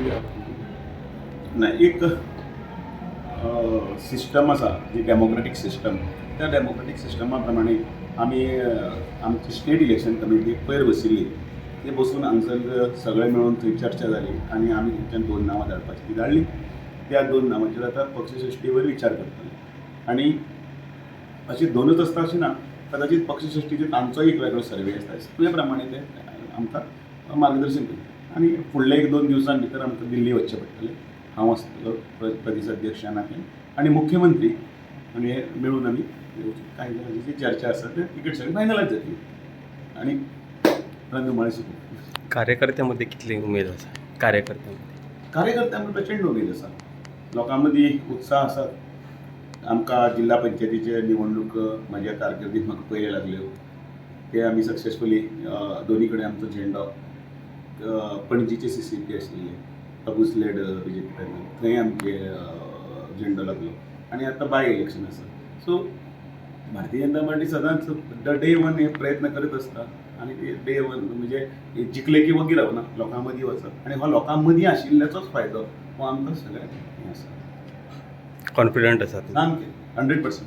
नाही, एक सिस्टम आसा जी डेमोक्रेटीक सिस्टम, त्या डेमोक्रेटीक सिस्टमा प्रमाणे आमी आमची स्टेट इलेक्शन कमिटी पयर बशिल्ली. ते बसून हांगसर सगळे मेळून थंय चर्चा जाली आनी आमी थंयच्यान 2 नांवां धाडपाची ती धाडली. त्या 2 नांवांचेर आतां पक्षश्रेश्ठीवर विचार करतले. आनी अशी 2च आसता अशें ना, कदाचित पक्षश्रेश्ठीचे तांचो एक वेगळो सर्वे आसता. ते प्रमाणे ते आमकां मार्गदर्शन करता आनी फुडल्या 1-2 दिवसां भितर आमकां दिल्ली वचचें पडटलें. हांव आसतलो प्रदेशाध्यक्ष नात्यान आनी मुख्यमंत्री आनी हे मेळून आमी कांय जी चर्चा आसा ते तिकेट सगळी फायनलायज जातली आनी रणधुमाळी सुरू. कार्यकर्त्यांमध्ये कितली उमेद आसा? कार्यकर्त्यांक प्रचंड उमेद आसा. लोकां मदीं उत्साह आसा. आमकां जिल्ला पंचायतीचे निवडणूक म्हाज्या कारकिर्दींत म्हाका पयले लागल्यो. ते आमी सक्सेसफुली दोनी कडेन आमचो झेंडो पणजीचे CCP आशिल्ले अबूस लेड BJP पॅनल, थंय आमचे झेंडो लागलो आनी आतां बाय इलेक्शन आसा. सो भारतीय जनता पार्टी सदांच डे 1 हे प्रयत्न करत आसता आनी ते डे 1 म्हणजे जिखले की वगीर रावना, लोकां मदीं वचप आनी हो लोकां मदीं आशिल्ल्याचोच फायदो हो आमकां सगळ्यांक हें आसा. कॉन्फिडंट आसा? सामकें 100%.